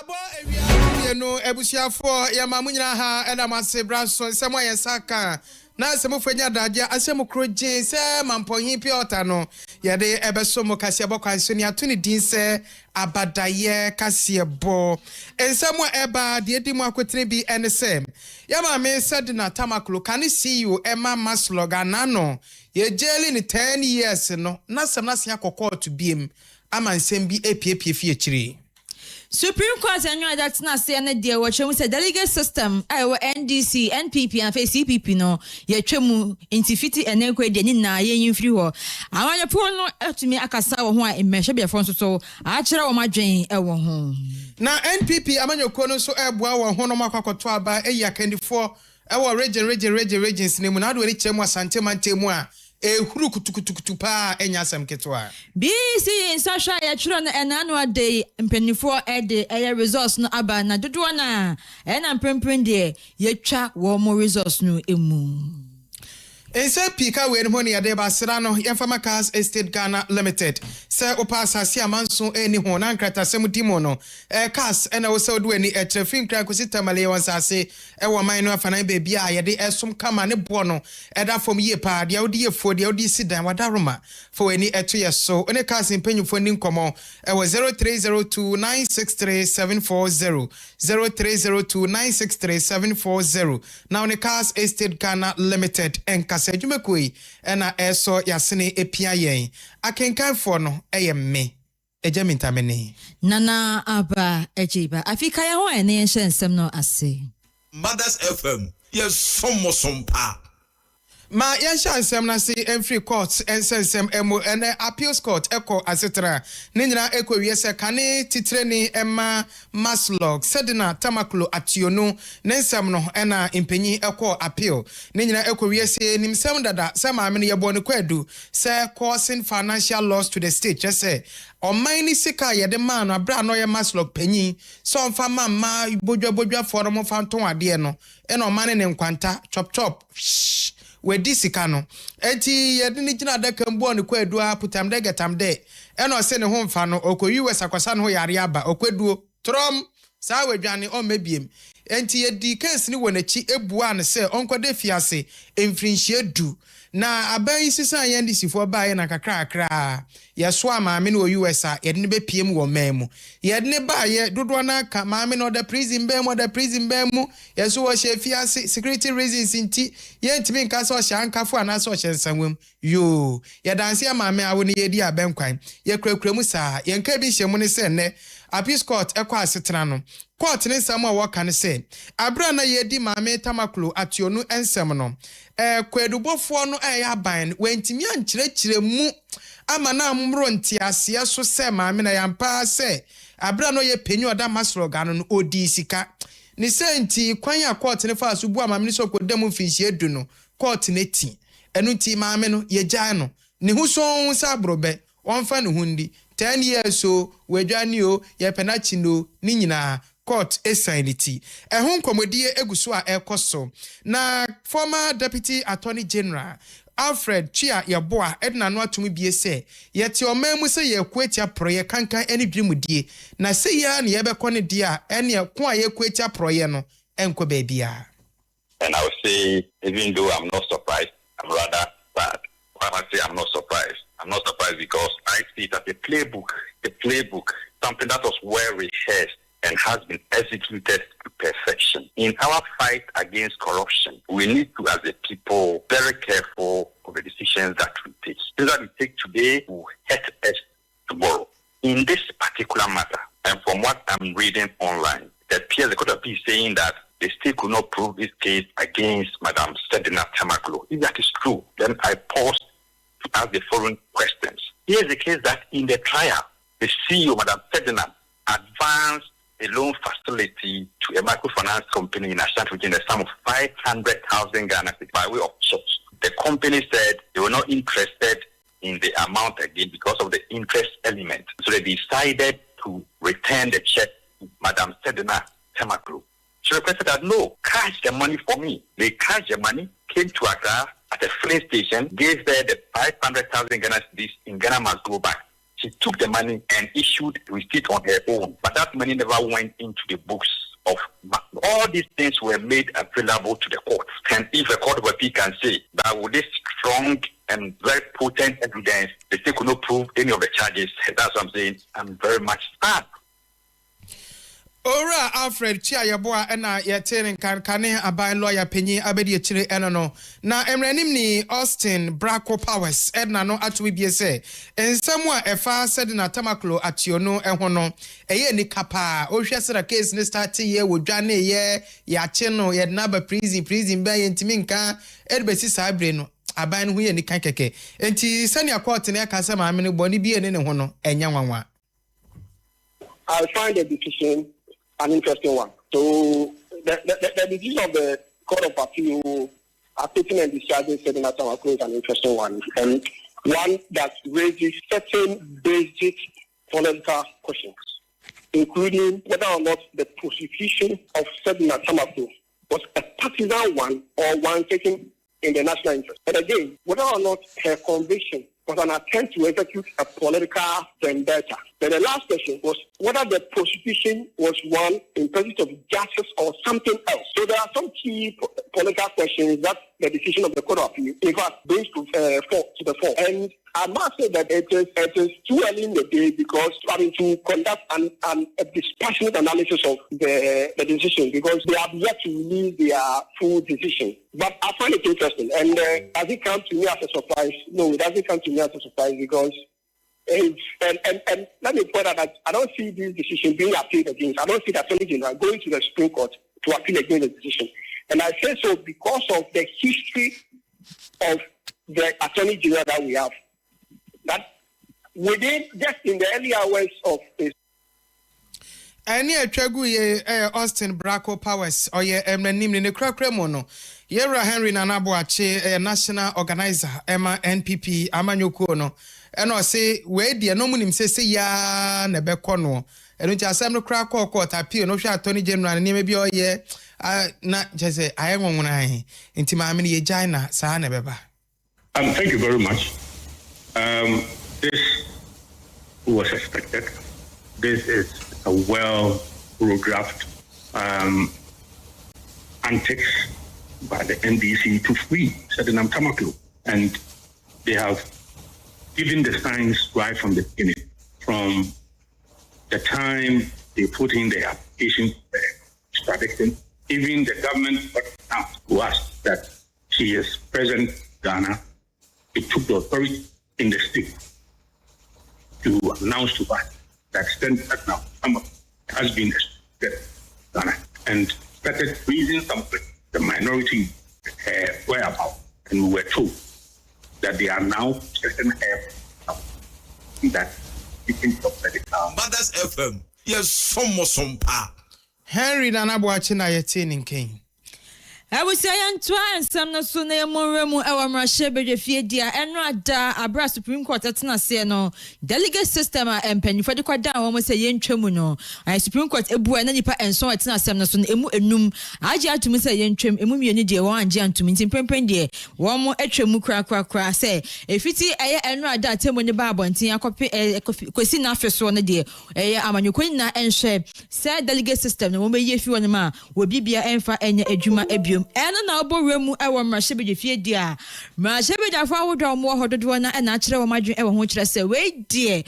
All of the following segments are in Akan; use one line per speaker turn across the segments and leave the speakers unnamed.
Abo ewia no ebusuafo ya mamunyina ha ena masebra so semo yesaka na semo fanya daja asemo kroje se mamponyin piota no yede ebeso mo kasebo kwanso ni atuni dinse Abadae kasebo ensemo eba de edi mu akotene bi enesem ya ma me said na tamaklo kan see you ema masloga nano ye jeli ni 10 years no na sem na sia kokot biem ama nsem bi epiepie fie chiri
Supreme Court annual that na say na dia watchemu say delegate system ayo NDC NPP and CPP no ye twemu intifiti enekwe de ni na ye yimfiri ho awanya po no atumi akasa wo ho a emehye be fon so a kire wo madwen e wo ho
na NPP amanyoko no so eboa wo ho no makwakoto aba eya kandifo e wo regions ne mu na do ri chemu asante mantemu a huru kutukutukutu pa enya asem ketwa
BC insasha ya chiro na enanua day mpenifo ede eye resource no aba na dodo na ena mpempren de yetwa wo mo resource no emu
Ense pika we no ne yade basra no yemfama KASE3 Ghana Limited se opasa sia manso eni ho na nkrata sem dimo no KASE ena wo se odu ani etrefin kra kosita male wansase e wo man no afana bebi a yade esom kama ne bo no eda fom ye pa de odi yefo de odi sidan wadaroma fo eni eto yeso one KASE mpanyufo ni nkomo e wo 0302963740 0302963740 na one KASE3 Ghana Limited enka Jumekui ena eso yasene epia yen akenkan fo no me ejamintamene
nana aba ejiba afika ya ho ene yenshensem no ase
Mothers FM yes sompa
ma yansha nsem na si free court ensensem emo ene appeals court eko asetra ne nyina eko wiese kane titre ni emma maslog sedina tamaklo ationo ne nsem no ena impenyi eko appeal ne nyina eko wiese nimsem dada sama amene yebo ne kwadu say causing financial loss to the state just say oman ni sika yede man no abra no ye maslog penyi so mfa mamma bodwa forum fanton ade no ena oman ne nkwanta chop wedi sika no enti yede ni gina adaka mbu on kwadu aputam de getam de ena o se ne ho mfa no okoyi wesakwasa no yare aba okweduo trom saa wadwane o mebiem enti yedi case ni wonachi ebua ne se onkode fiase emfrinhie du na aban sisa yandi sifo baaye na kakra yeso amaame no USA yede ne bepiem wo memu yede ne baaye dodo na ka maame no the prison bemu yeso wo shefiase security reasons inti yentimi nka so hyankafo ana so hyensanwem yo yedanse amaame awo ne yedi abenkwan ye krakra saa yenka bi hyemu ne se ne appeals court ekwa asetena no court ne nsam a woka ne se abra na yedi maame tamaklo ationu ensem no kwadubofo no aban wentimi ankyerɛkyerɛ mu ama na amro ntiase so se maame na yampa se abra no ye penyu oda masroga no odi sika ne senti kwan ya court ne fa so bu maame ne so kodam mfinhie edu no court ne ti enu ti maame no ye gya no ne hu so sa brobe wonfa ne hundi 10 years so wedwane o ye penachi no ni nyina court assignity ehun komodie eguso a ekoso na former deputy attorney general Alfred Chia Yaboa edna no atumi bie se yete omamu se ye kwetia proye kankan eni dwimudie na se ya ne ye bekọ ne dia ene ko a ye kwetia proye no enko ba bia.
And I would say, even though I'm not surprised, I'm rather sad. Why I say I'm not surprised? I'm not surprised because I see it as a playbook, something that was well rehearsed and has been executed to perfection. In our fight against corruption, we need to, as a people, very careful of the decisions that we take. Things that we take today will hurt us tomorrow. In this particular matter, and from what I'm reading online, it appears the court of appeal is saying that the state could not prove this case against Madam Sedina Tamaklo. If that is true, then I pause to ask the following questions. Here's the case that in the trial, the CEO, Madam Sedina, advanced a loan facility to a microfinance company in Ashanti region, the sum of 500,000 Ghana by way of checks. The company said they were not interested in the amount again because of the interest element. So they decided to return the check to Madam Sedina Tamaklo. She requested that, no, cash the money for me. They cashed the money, came to Accra at a filling station, gave her the 500,000 Ghana cedis in Ghana must go back. She took the money and issued receipt on her own, but that money never went into the books of all these things were made available to the court. And if a court of appeal can say that with this strong and very potent evidence, the state could not prove any of the charges, that's what I'm saying. I'm very much sad.
Ora Alfred Chia Yaboa ena yetering kane aban lawyer penyi abedi chire enono na emrenim ni Austin Bracco Powers edna no atwe biese ensamwa efa said na tamaklo ationo ehono eye ni kapa ohwe sera case ni start ye wodwane ye ya che no ye na ba prison ba yentimi nka edbesi sabre no aban hu ye ni kan keke enti sani court na akasa ma amene boni bi ene ne ho no enya nwanwa.
I find the decision an interesting one. So the decision of the Court of Appeal taking and discharging certain Tamaklo is an interesting one, and one that raises certain basic political questions, including whether or not the prosecution of certain Tamaklo was a partisan one or one taken in the national interest. And again, whether or not her conviction was an attempt to execute a political vendetta. Then the last question was whether the prosecution was one in pursuit of justice or something else. So there are some key political questions that the decision of the Court of Appeal, in fact, brings to the fore. And I must say that it is too early in the day because having to conduct a dispassionate analysis of the decision because they have yet to release their full decision. But I find it interesting. And does it come to me as a surprise? No, it doesn't come to me as a surprise because and let me point out that I don't see this decision being appealed against. I don't see the Attorney General going to the Supreme Court to appeal against the decision. And I say so because of the history of the Attorney General that we have. That within just in the early hours of this.
Any atwagu ye Austin Bracco Powers or ye emrenim ne krakra mo no Yera Henry Nanaboache national organizer Emma NPP amanyoko no eno say we de no munim say ya na beko no eno nti asem no kra court appeal no hwa Attorney General ne me bi oye na jese ayenwonwona ahe nti ma me ye China sa na beba.
Thank you very much. This was expected. This is a well choreographed antics by the NDC to free Sedinam Tamaklo. And they have given the signs right from the beginning, from the time they put in their application for extradition. Even the government got out to us that she is President Ghana. It took the authority in the state to announce to us that that now has been extradited Ghana and started freezing something the minority whereabouts, and we were told that they are now certain that you can stop that.
Mothers FM, yes, some pa.
Henry Nanaboache na yetening king.
I will say and some no soon a more our shebe fie dia enrada abra Supreme Court atena se no delegate system and penny for the quad down almost say yentwemu no I Supreme Court ebu na nipa enso atena sem no so emu enum aje atumi say yentwem emu mienu de won anje antumi ntimpremprem de wo mo atwemu kra say efiti eye enrada atemu ne ba abontin akopi kwesi na afeso no de eye amanyoko na enhwe say delegate system no mo be yefi won ma wo bibia enfa enye adwuma ebio eno na oboremu ewo mrahye be fie dia mrahye be da fa wodo mo hododo na na akire wo madwen ewo ho kire se we die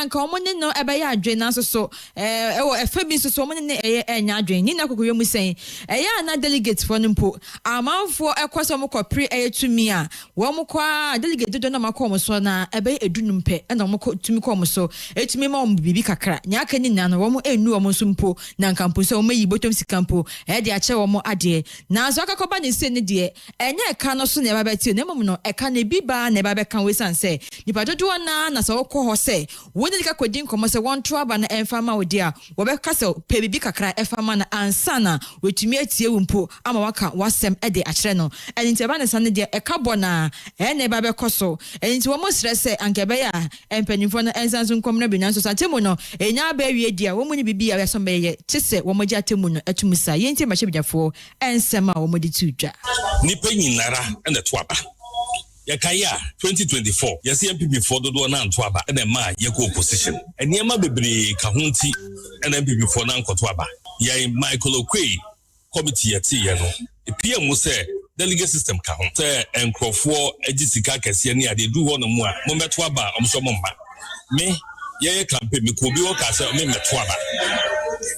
nka omo ne no ebe ya adwen na so ewo efa bi so omo ne enya adwen ni na kokoyo mu sen eya na delegate for nimpo amanfo ekoso mo kopre eyetumi a wo mo kwa delegate dodo na makom so na ebe edunum pe na mo tumi kom so etumi ma mo bibi kakra nya aka ni na no wo mo enu wo mo so mpo na nkampo so wo mayi botom sikampo e de ache wo mo ade na so akakoba ne se ne de enye eka no so ne ba beti na mom no eka na biba na ba be kan we san se nipa dodo na so wo ho se wo ne kakodi nkomo se won troba na emfa ma wo de a wo be ka se pe bibi kakra efa ma na ansa na wetumi atie wo mpo ama waka wasem e de akere no enti ba ne san ne de eka bo na ne ba be koso enti wo mo stress anke be ya empanifo na ensanso nkom na benyan so satemu no enya ba wie de a wo mu ni bibi ya so be ye chese wo mo gya temu no atumusa yenti ma hye bidafo ensema wo mo di tudwa
nipa nyinara na to aba
Yakaya 2024. Yasi MPP for the one and Twaba and a ma yako opposition. And Yama Bibri Kahunti and MPP for Nan Kotwaba. Yai Michael Okwe committee at Yano. A PM will say delegate system count and Crawford Ejisika Kasiania they do one more. Mometwaba Omsomomba. Me Yaya campaign me could be Okasa me Metwaba.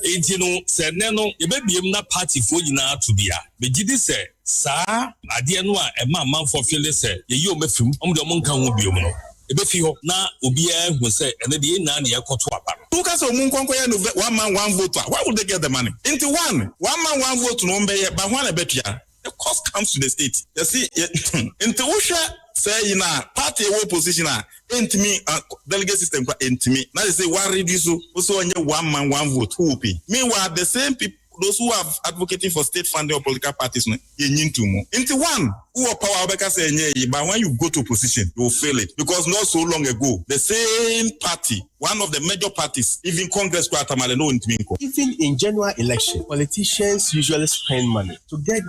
Ejino said Nano, a baby na party for you now to be a. Bejidi say, Sir, Adianwa, a man for feeling say, you me film, the monk will be no. A befio na Ubia will say, and the Nani a Kotwapa.
Lucas or Munkonko, 1 man, 1 vote. Why would they get the money? Into 1 man, 1 vote to Nombe, but 1 a bet ya. The cost comes to the state. You see, into Usha. Say in a party opposition, into me, delegate system, into me. Now they say, one reduce also on your 1 man, 1 vote. Who will be? Meanwhile, the same people, those who are advocating for state funding or political parties, you need to move. Into 1 who are power backers say, but when you go to opposition, you will fail it. Because not so long ago, the same party, one of the major parties, even Congress,
even in general election, politicians usually spend money to get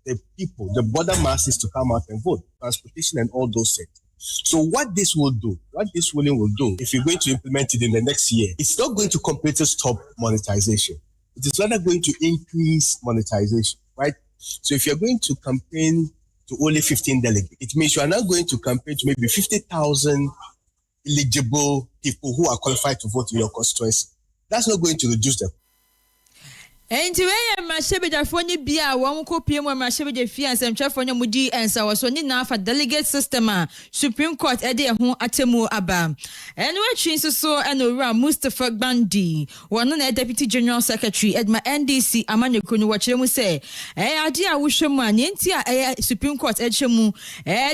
the people, the border masses to come out and vote, transportation and all those things. So what this will do, what this ruling will do, if you're going to implement it in the next year, it's not going to completely stop monetization. It is rather going to increase monetization, right? So if you're going to campaign to only 15 delegates, it means you are not going to campaign to maybe 50,000 eligible people who are qualified to vote in your constituency. That's not going to reduce them.
And to my Shebeda Phony Bia, one copy of my Shebeda Fiance and Chafonia Mudi and so was only now for delegate system, Supreme Court Eddie Hon Atemu Abba. And where Chinsu so and around Mustafa Bandi, one on a Deputy General Secretary at my NDC, Amanda Kunu Wachemu say, idea Wushaman, Yentia, Supreme Court Edchemu,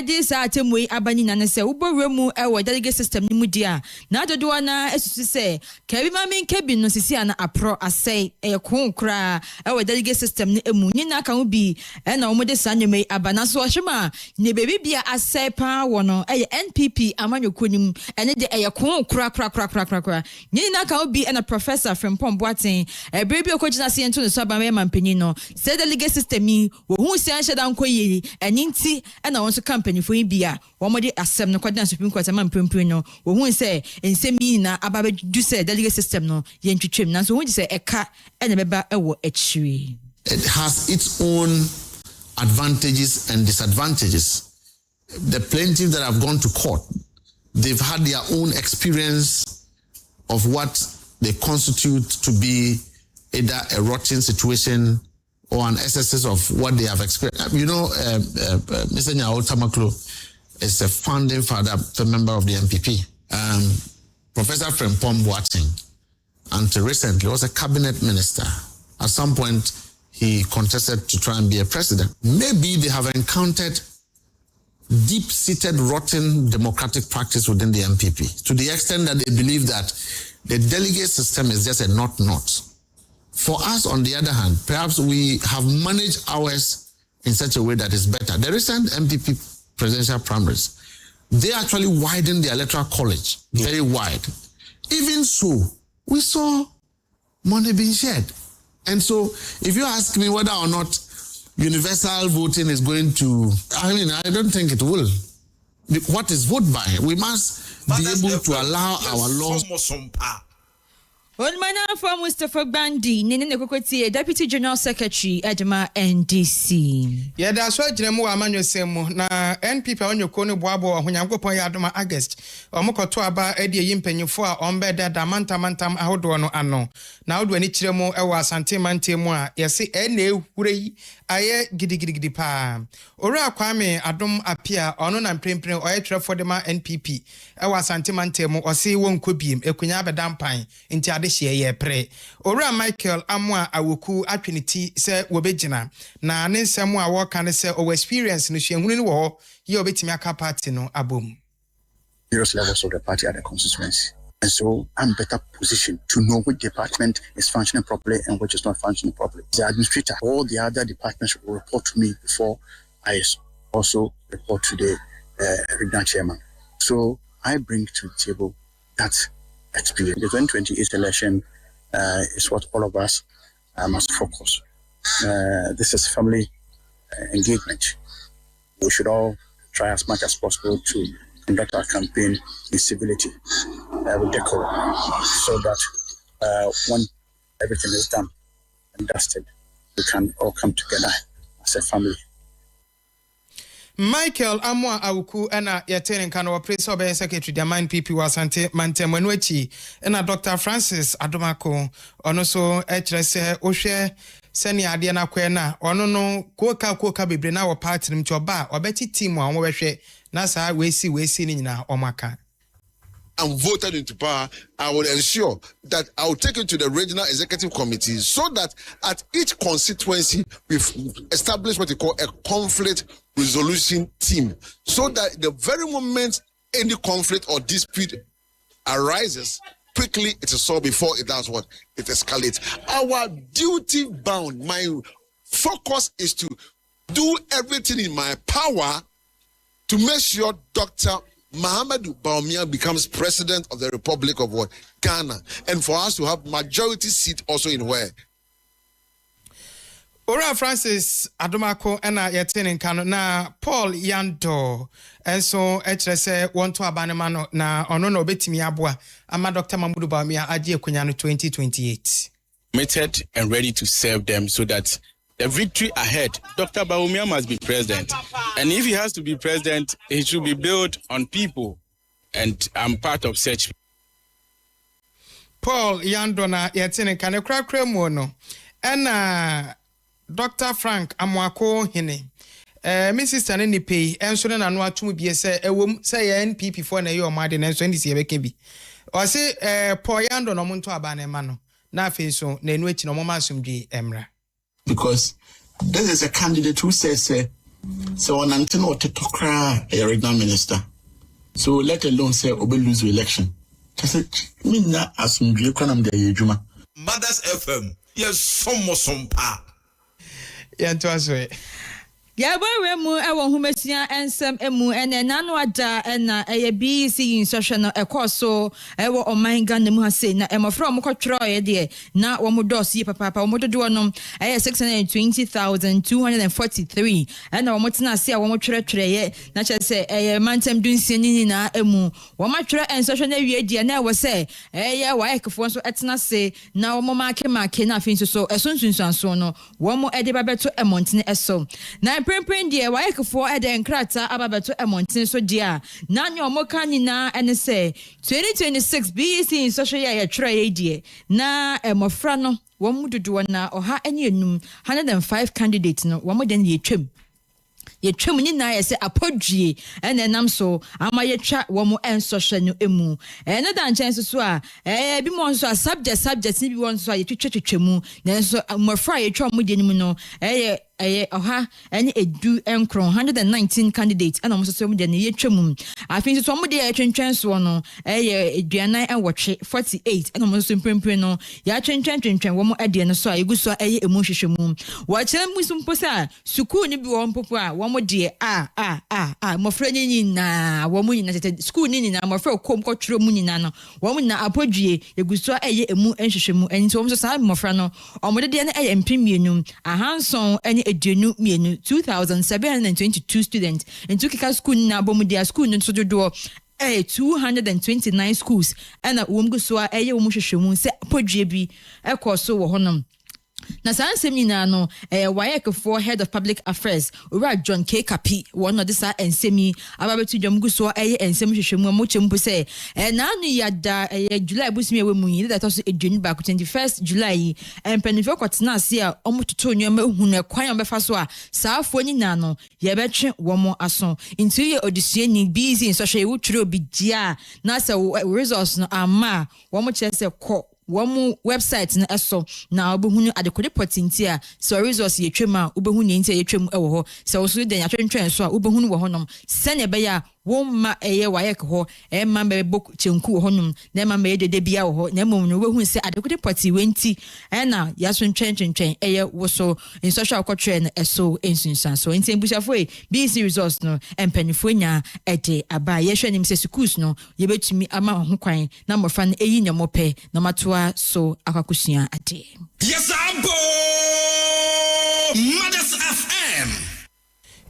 this Atemu Abani and say, Uber Remu, our delegate system Mudia. Not the Duana, as to say, Kevin Kebin, no Sisiana, a pro, I say, a conk. Our delegate system Munina can be and almost Sunday may Abanaso Ashima, ne baby be a sepa one a NPP Amanu Kunim and a crack. Nina can be and a professor from Pomboatin, a baby of coach Nasi into the Sabaman Penino, said delegate system me, who says down Koyi and Inti and also company for Ibia, one more assem no quadran Supreme Court Aman Pimpino, who say in Semina Ababe do say delegate system no yen to trim, so when you say a cat and a beba.
It has its own advantages and disadvantages. The plaintiffs that have gone to court, they've had their own experience of what they constitute to be either a rotten situation or an excess of what they have experienced. You know, Mr. Nyao Tamaklo is a founding father, a member of the MPP. Professor Frempom Boateng, until recently, was a cabinet minister. At some point, he contested to try and be a president. Maybe they have encountered deep-seated, rotten democratic practice within the MPP to the extent that they believe that the delegate system is just a not. For us, on the other hand, perhaps we have managed ours in such a way that is better. The recent MPP presidential primaries, they actually widened the electoral college very wide. Even so, we saw money being shared. And so, if you ask me whether or not universal voting is going to, I don't think it will. What is vote by? We must be able to allow our laws.
On my name for Mustafa Bandi, Nene Kokoti, Deputy General Secretary, Edma NDC.
Yeah, that's why Jemu Amanyo Semo, na NPP on your corner Boabo, when you go for Yadoma August, or Mokotoaba, Eddie Yimpen, for Ombeda, Damantam, Ahodono Ano. Now, when it's Remo, Ewa Santimante Moa, Yasi, Ene, Uri, Aye, Giddy Pa. Ora Kwame, Adom appear, Onon and Prim or Etra for the NPP, Ewa Santimante Mo, or see one Kubim, Equinaba Dampine, into Adishia pre. Ora Michael Amwa Awuku Atrinity, say Wobejina, na Ninsamwa walk and say, or experience in the Shangun war, you'll be Timaka party no abum.
Various levels of the party at the constituency. And so I'm better positioned to know which department is functioning properly and which is not functioning properly. The administrator, all the other departments will report to me before I also report to the regional chairman. So I bring to the table that experience. The 2028 election is what all of us must focus. This is family engagement. We should all try as much as possible to conduct our campaign in civility, with decorum, so that when everything is done and dusted, we can all come together as a family.
Michael Amwa Awuku ena yetene nkano wa Prince Obey Secretary the Mind PP wasante mantemwenuachi ena Dr. Francis Adomako ono so ekyerese ohwe seni ade na kwena ono no koka bebre na wo party nim choba obeti team a wo behwe na saa wesi ni nyina omaka.
I'm voted into power, I will ensure that I will take it to the regional executive committee so that at each constituency we've established what we call a conflict resolution team, so that the very moment any conflict or dispute arises, quickly it is solved before it does what? It escalates. Our duty bound, my focus is to do everything in my power to make sure Dr. Mahamudu Bawumia becomes president of the Republic of what? Ghana, and for us to have majority seat also in where?
Ora Francis Adomako ena yetene nkano na Paul Yando enso ekyerese wonto abanemano na ono na obetimi aboa ama Dr. Mahamudu Bawumia agye akunya no 2028.
Committed and ready to serve them so that the victory ahead, Dr. Bawumia must be president. And if he has to be president, he should be built on people. And I'm part of such.
Paul Yandona yetene kane krakra mu no. Ena Dr. Frank Amwako hene. Mrs. Taneni pay enso na no atum bi ese ewom say NPP for na ye omade na enso ndisi yebeke bi. O se Paul Yandona mo nto abane ma no. Na afi so na enu echi no mo masumdwe emra.
Because this is a candidate who says, so on until or tetokra a regional minister. So let alone say Obe lose the election. I said, me na asumdwe kwanam de yejuma.
Mothers FM, yes, some pa.
Yeah, to us way.
Ya boy mu ewo humesia ensem emu ene nanu ada na BEC instruction no ekoso ewo omanga nemu hase na emofra omokotwro ye de na wo modosi papa wo mododo no 620,243 na wo motena ase a wo motwerɛtwerɛ ye na kyerɛ sɛ mantem dunsie ni na emu wo matwerɛ instruction na wie de na wo sɛ wa ekefo so etena se na wo make na afin so esonsunsuanso no wo mo ede babeto emontene eso na Prempren dear, why for Ed and Krata Ababato Emontin so dear. None your mokani na and say 2026 BEC in social year tray dear. Na mofrano, one would do na or ha any 105 candidates no one more than ye trim. Ye trimini na ye say apodji and then so ama ye chat one more and social no emu. Another chance so be more so subject ni be one so ye twetwetwemu. Then so mofra ye twa mu de no oha any edu enkron 119 candidates and almost so de ye twemum. I think so mo de ye twentwen so no eduanan and watch 48 and almost so prempren no ya twentwen wo mo ade no so egu so emu hwehwemu. Wa chere mu so mposa school ni bi wo mpopo a wo mo de mo fra nyina wo mo nyina tete school ni nyina mo fra kom kotwero mu nyina no wo mo na apodwie egu so emu nhwehwemu enti wo mo so sa mo fra no o mo de na empimienu ahanson any edenu mienu 2,722 students in Tukika school na bomudia school no so do 229 schools and womgu so wo mo hwehwemu se apodwie bi ekoso wo honom. Na sansem nyina no wayekefo head of public affairs ora John K Kapi one of this ensemi ababetu dwamgu so ensem hwehwemu mo chempo se na anu yada July busumi ewemu yi that also edwini back 21st July empenifo kwatena ase a omototo nyoma ehunu ekwan obefa so a saafo nyina no yebetwe womo aso into ye odisuani busy so hwe wutwere obigia na se results no ama womo chese ko Wamu website na eso na obohunu adekode potinti a so resource ye twema obohunu nti ye twem ewo ho se wo so den atwentwen so a obohunu wo honom sene be ya wo ma wayek ho ma be bok chenku wo honom na ma me dede bia wo ho na mom no obohunu se adekode poti wenti na ya so ntwentwen wo so in social culture na eso ensunsan so nti embushafo BC resource no empanifo nya ede aba ye hwanim se schools no ye betumi ama ho kwan na mofra na eyi nyamope na mato so akakusia ade.
Yes, Ambo! Mothers FM.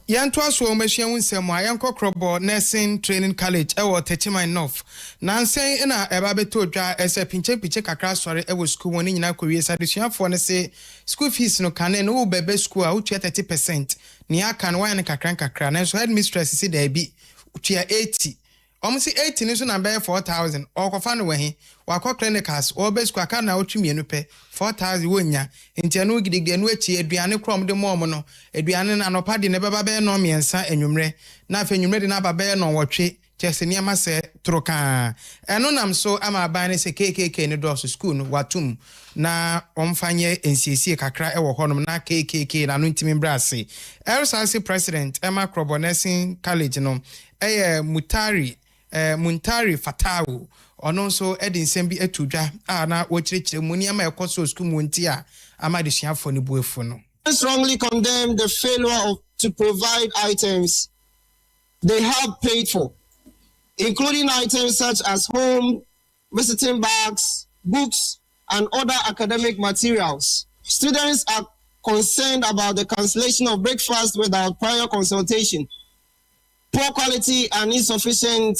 Yantua so machine nsem a yanko krobo nursing training college ewo Techman North na nsen ina eba beto dwa ese pinche kakra sori ewo school woni nyina kowie sadesuafo ne se school fees no kane no bebe school a utua 30% ni aka no wan kakra na so headmistress si da bi utua 80 Omsi 80 ni so na be 4000 okofa no wehi wakọ clinicals obe school aka na otwemienu pe 4000 wonya ntia no gidigide no achi aduane krom de mom no aduane na nopa de ne beba be no miensa enwumre na afa enwumre de na baba no wotwe chese ne ma se troka eno nam so ama aban ne se KKK ne do so school no watum na omfanye nsiesie kakra ewo honom na KKK na no ntimi brase LSRC president Emma Crobonesin College no Muntari Fatawu ono so edin sembi etudwa na wochirechire mu niam ekoso school mu ntia amadesiafo ne buefo no.
Strongly condemn the failure to provide items they have paid for, including items such as home visiting bags, books, and other academic materials. Students are concerned about the cancellation of breakfast without prior consultation, poor quality and insufficient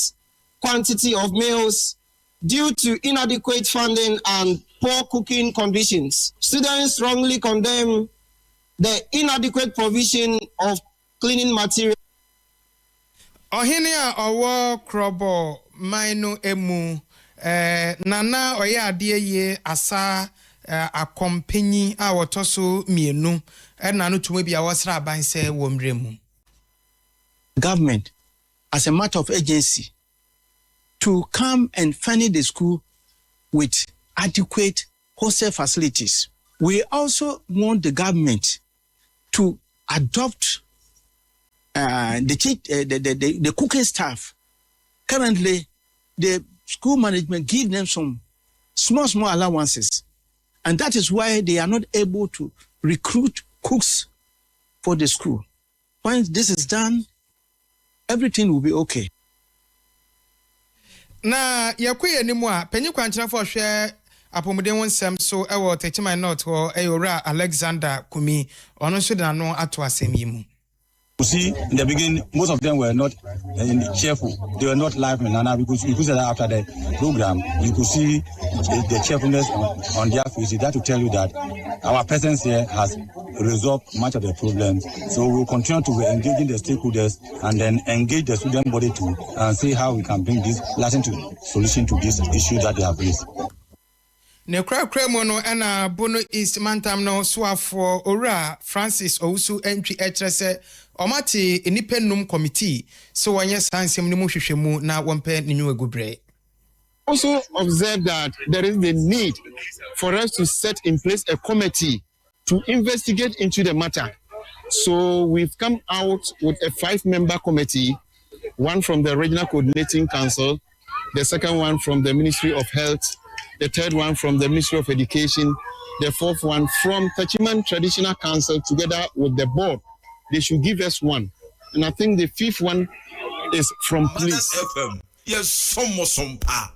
quantity of meals due to inadequate funding and poor cooking conditions. Students strongly condemn the inadequate provision of cleaning materials.
Ohinia owo krobo mainu emu nana oye adie ye asa akompanyi a wotoso mienu na no tumi bia wosra ban se womremu.
Government as a matter of agency to come and furnish the school with adequate hostel facilities. We also want the government to adopt the cooking staff. Currently, the school management give them some small allowances, and that is why they are not able to recruit cooks for the school. Once this is done, everything will be okay.
Na yakuye nimu a penyi kwankyerɛ fo hwɛ apomuden wonsɛm so ɛwɔ Techman North ho Eyora Alexander Kumi ɔno nso da no ato asɛm yi mu.
You see, in the beginning, most of them were not cheerful. They were not live, Nana, because you could say that after the program, you could see the cheerfulness on their faces. That to tell you that our presence here has resolved much of the problems. So we'll continue to engage in the stakeholders and then engage the student body too and see how we can bring this lasting solution to this issue that they have raised.
Ne kra mu no ana Bono East Mantam no soafo Ora Francis Owusu entry etrese omati independent committee so wanye sansem ni mu hwehwemu na wompe ninyu agubre.
Also observe that there is the need for us to set in place a committee to investigate into the matter. So we've come out with a 5-member committee, one from the Regional Coordinating Council, the second one from the Ministry of Health, the third one from the Ministry of Education, the fourth one from Techman Traditional Council together with the board. They should give us one. And I think the fifth one is from police.
Yes, some pa.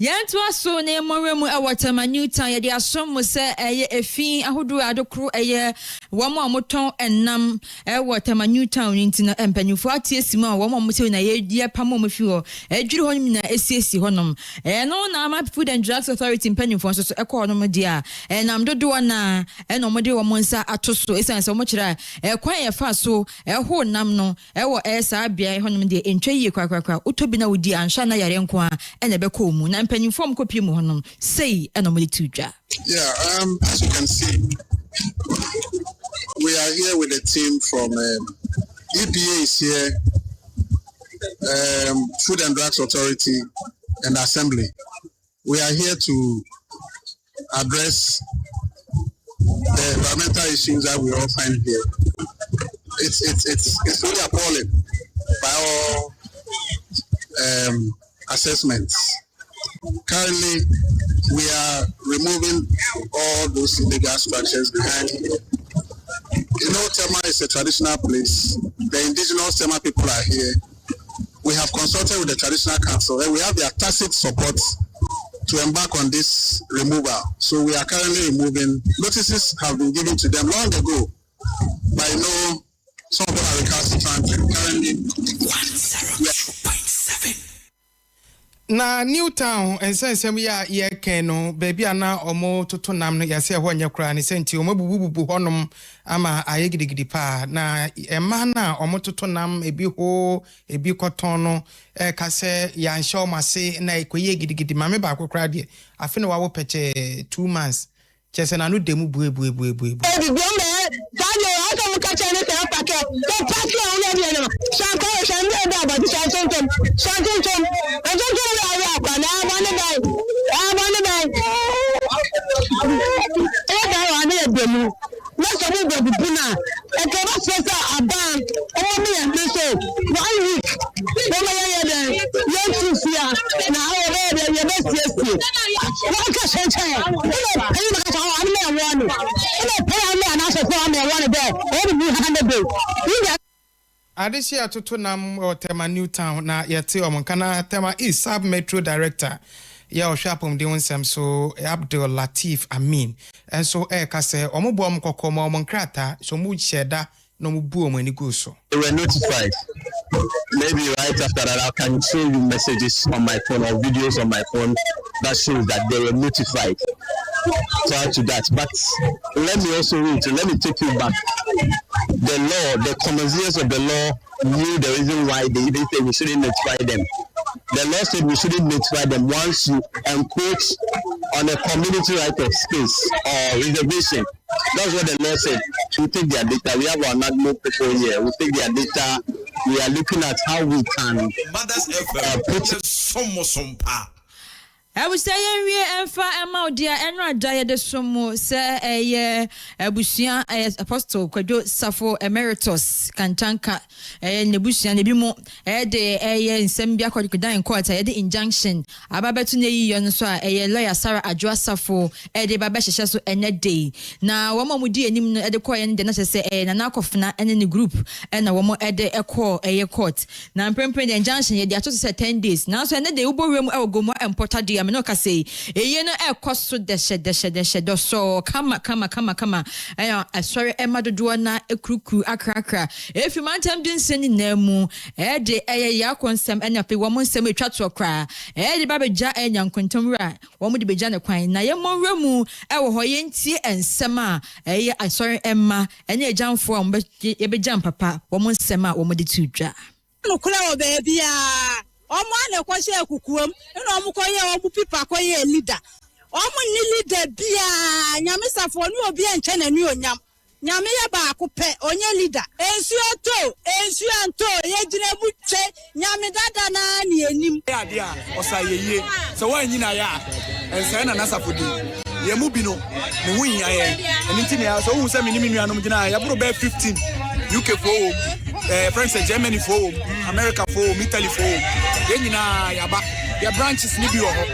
Yantua so ne moremu awatama Newtown ye dia som se eye efin ahodu adokro eye womo amoton enam watama Newtown ntina empanyufo atiesimu a womo mose na ye dia pamo mfi ho edwiri honim na esiesi honom no na ma Food and Drugs Authority empanyufo so ekọ honom dia enam dodo na enomode womo nsa atoso esanse womo kira kwan ye fa so ho nam no ewo esa bia honom dia entwe ye kwakwa utobi na wodi ansha na yare nko a ene beko mu na uniform copy mu honum say anomali tudwa.
Yeah, as you can see, we are here with a team from EPA is here, Food and Drugs Authority and Assembly. We are here to address the environmental issues that we all find here. It's really appalling by all assessments. Currently, we are removing all those illegal structures behind here. You know, Tema is a traditional place. The indigenous Tema people are here. We have consulted with the traditional council and we have their tacit support to embark on this removal. So we are currently removing. Notices have been given to them long ago. But I know some of them a recalcitrant. Currently,
102.7.
Na Newtown ensensem ya ye ken no baby ana omo totonam no yase ho nya kra ne senti omo bububu honom ama aye gidigidi pa na ema na omo totonam ebi ho ebi koton no ka se ya nsho mase na ekoye gidigidi mame ba kokra de afi no wawo peche 2 months chese na no demu buebu Adisi atotonam o tema Newtown na yete omonkana tema East Sub Metro Director ya oshapom de wonsam so Abdul Latif Amin and so ka se omobo omkokoma omonkrata so mu sheda no mu bu omani go so.
They were notified. Maybe right after that I can show you messages on my phone or videos on my phone that shows that they were notified prior to that. But let me also read, let me take you back. The law, the commissioners of the law knew the reason why they even said we shouldn't notify them. The law said we shouldn't notify them once you encroach on a community right of space or reservation. That's what the law said. We take their data. We have our NAGMO people here. We take their data. We are looking at how we can put
some
I was saying we and fa dear and right died the sumo say a bushia apostle Quado Safo Emeritus Kantanka Nebushia Nebimo de in Sembia Kodikuda in court the injunction Ababetune Yonswa a lawyer Sarah Adjoa Safo de Babasha so and day. Now one would do any at the coin and the say a nakofna and in the group and a woman at the a court. Now I'm praying the injunction they are just 10 days. Now so and the Uber room I will go more and porta dia Menoka say, you know, a cost so deshe so kama. Sorry, Emma do duana a kruku akra. If you want them doing sending nemu, de ya consem and a woman semi chat to cry. The baby ja and young contemporary, one would be Jana Quine. Na yamon remu, our hoyenti and sema, I sorry Emma, and a jump from but ye be jump papa, woman sema, woman the two ja.
No, baby. Omwane kwashe kukuom na omukoye omupipa koye leader omunni leader bia nyame safo ni obi enche na ni onyam nyame ye ba ko pe onye leader ensu anto ye gire buche nyame dada na ni enim
ya dia osayeye so wanyi na ya ense na nasafo di ye mu bi no ne hu yin aye enti ne so hu se mi ni nuanom gina ya bro be 15 UK for France Germany for America for Italy for yenyina yaba ya branches ni bi wo ho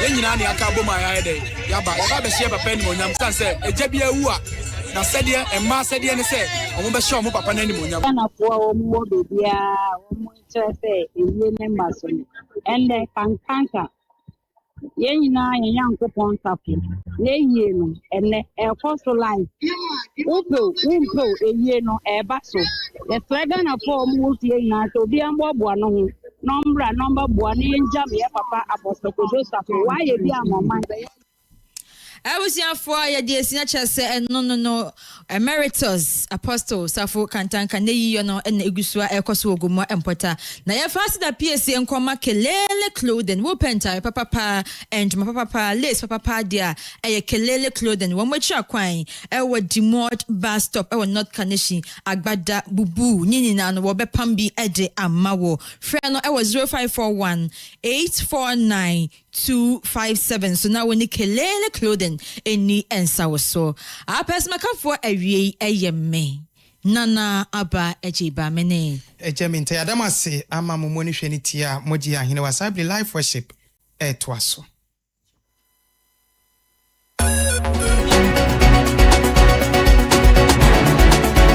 yenyina ne aka boma ya de yaba be share papa ni monyam san se eja bia wu a na sede emma sede ne se omo be share omo papa na ni monyam
na fo o mo be bia o mo chese ewie ne maso ende kankanka yenyina yankopon tapu yeye no ene e koso life umpo ewie no e baso the flag na for mo tie na to bia mbobo no ho number boa ni njam ye papa apostle Kojo Safo why ye bia mama
I was young for ya dear Sinachase no Emeritus Apostle Safo Kantanka ne no and Egusua Ekoso Gumo Empota. Na ya fast da PSC and Koma Kelele clothing, Wopenta, Papa and my papa lace Papa dear a Kelele clothing, one which are quine, Ewa Dimort bus stop, Ewa not Kanishi, Agbada Bubu, Nina, Wobe Pambi Ede Amawo, Freno Ewa 0541 849 257. So now when you Kelele clothing any ensa was so a person for a me Nana Aba Ejiba Mene
Ejamin Tayadamase Ama Mumoni Shenitia Moji Hina was live worship etwaso.